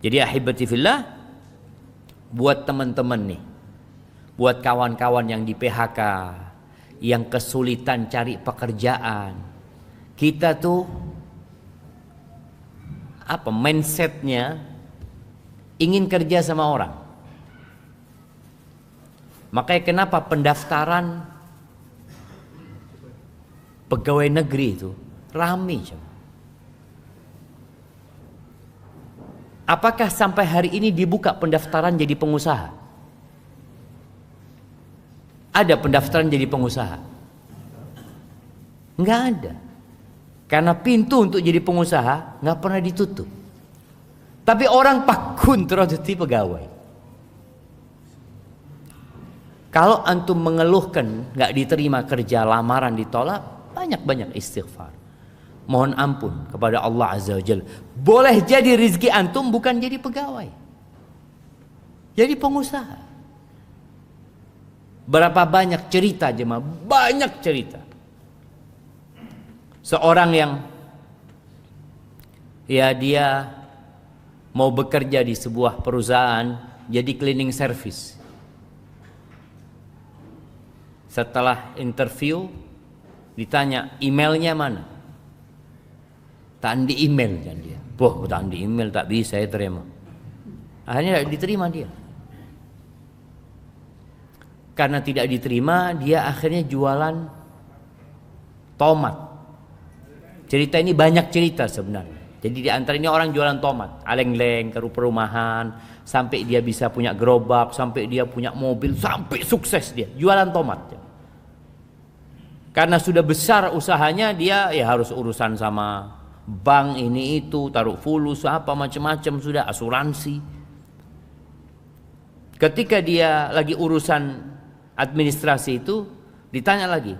Jadi ahibati fillah, buat teman-teman nih, buat kawan-kawan yang di PHK, yang kesulitan cari pekerjaan, kita tuh mindsetnya ingin kerja sama orang. Makanya kenapa pendaftaran pegawai negeri itu ramai. Apakah sampai hari ini dibuka pendaftaran jadi pengusaha? Ada pendaftaran jadi pengusaha? Enggak ada. Karena pintu untuk jadi pengusaha nggak pernah ditutup. Tapi orang pakun terus jadi pegawai. Kalau antum mengeluhkan nggak diterima kerja, lamaran ditolak, banyak-banyak istighfar. Mohon ampun kepada Allah Azza wa Jalla. Boleh jadi rizki antum bukan jadi pegawai, jadi pengusaha. Berapa banyak cerita jemaah, banyak cerita. Seorang yang dia mau bekerja di sebuah perusahaan jadi cleaning service. Setelah interview ditanya emailnya mana, tak di email kan dia. Tak di email, tak bisa saya terima. Akhirnya tidak diterima dia. Karena tidak diterima, dia akhirnya jualan tomat. Cerita ini banyak cerita sebenarnya. Jadi di antara ini orang jualan tomat, aleng-leng ke perumahan, sampai dia bisa punya gerobak, sampai dia punya mobil, sampai sukses dia jualan tomat. Karena sudah besar usahanya, dia ya harus urusan sama bank ini itu, taruh fulus apa macam-macam, sudah asuransi. Ketika dia lagi urusan administrasi itu, ditanya lagi,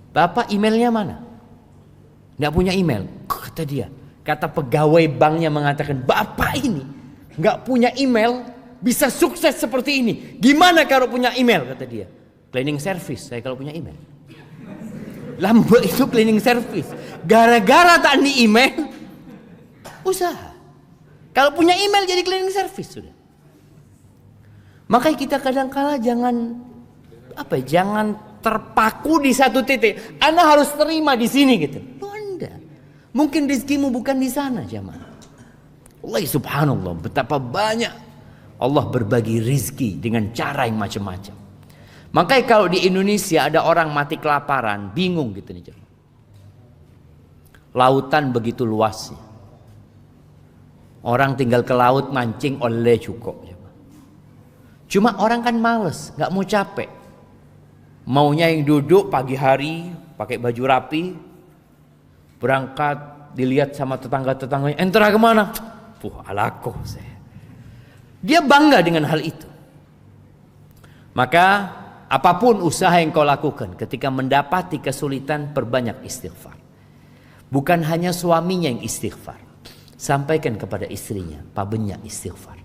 "Bapak emailnya mana?" Nggak punya email, kata dia. Kata pegawai banknya mengatakan, "Bapak ini nggak punya email, bisa sukses seperti ini. Gimana kalau punya email?" Kata dia. "Cleaning service saya kalau punya email." Lambe itu cleaning service. Gara-gara tak di email, usaha. Kalau punya email jadi cleaning service sudah. Makanya kita kadang-kala jangan terpaku di satu titik. Anda harus terima di sini gitu. Anda, mungkin rezekimu bukan di sana jemaah. Allah subhanallah, betapa banyak Allah berbagi rezeki dengan cara yang macam-macam. Makanya kalau di Indonesia ada orang mati kelaparan, bingung gitu nih. Lautan begitu luasnya. Orang tinggal ke laut mancing oleh cukup. Cuma orang kan males, nggak mau capek. Maunya yang duduk pagi hari, pakai baju rapi, berangkat, dilihat sama tetangga-tetangganya, "Entera kemana?" Alako saya. Dia bangga dengan hal itu. Maka apapun usaha yang kau lakukan, ketika mendapati kesulitan, perbanyak istighfar. Bukan hanya suaminya yang istighfar, sampaikan kepada istrinya, pabennya istighfar.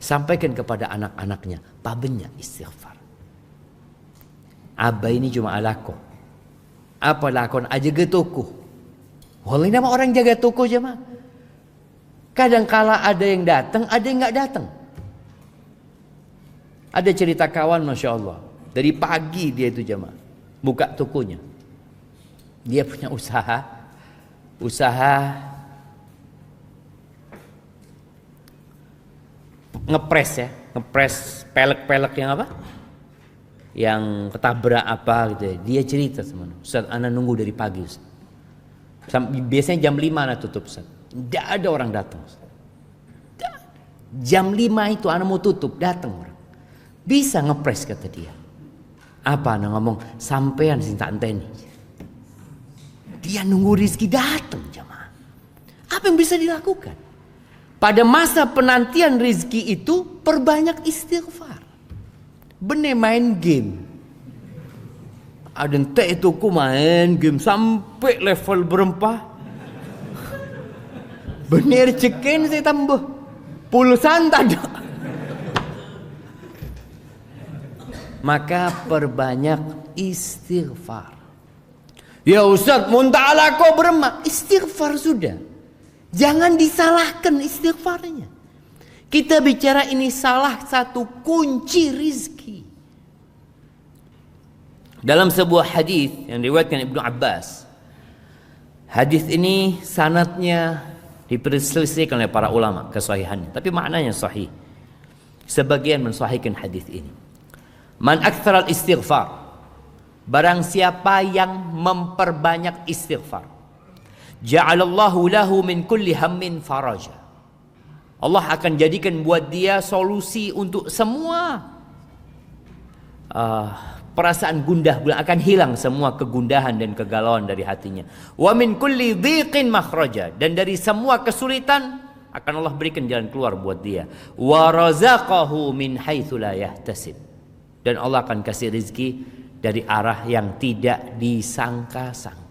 Sampaikan kepada anak-anaknya, pabennya istighfar. Abah ini cuma alako. Apa lakon aja ke toko. Wallahi nama orang jaga toko jemaah. Kadang-kala ada yang datang, ada yang nggak datang. Ada cerita kawan, masya Allah, dari pagi dia itu jemaah buka tokonya. Dia punya usaha ngepres pelek-pelek yang apa? Yang ketabrak apa gitu ya. Dia cerita sama Ustaz, ana nunggu dari pagi Ustaz. Biasanya jam 5 ana tutup Ustaz. Tidak ada orang datang Ustaz. Jam 5 itu ana mau tutup, datang orang. Bisa ngepres kata dia. Apa ana ngomong, sampean sinta anteni. Dia nunggu rezeki datang jemaah. Apa yang bisa dilakukan? Pada masa penantian rezeki itu perbanyak istighfar. Bener main game. Ada ente itu ku main game sampai level berempah. Bener cekin saya tambah. Pulusan tak ada. Maka perbanyak istighfar. Ya Ustaz, muntah kau beremak. Istighfar sudah. Jangan disalahkan istighfarnya. Kita bicara ini salah satu kunci rizki. Dalam sebuah hadis yang diriwayatkan Ibnu Abbas, hadis ini sanadnya diperselisihkan oleh para ulama kesahihannya, tapi maknanya sahih. Sebagian mensahihkan hadis ini. Man aktsaral istighfar, barang siapa yang memperbanyak istighfar, ja'alallahu lahu min kulli hammin faraja. Allah akan jadikan buat dia solusi untuk semua perasaan gundah gulana, akan hilang semua kegundahan dan kegalauan dari hatinya. Wa min kulli dhiqin makhraja, dan dari semua kesulitan akan Allah berikan jalan keluar buat dia. Wa razaqahu min haitsu la yahtasib, dan Allah akan kasih rezeki dari arah yang tidak disangka-sangka.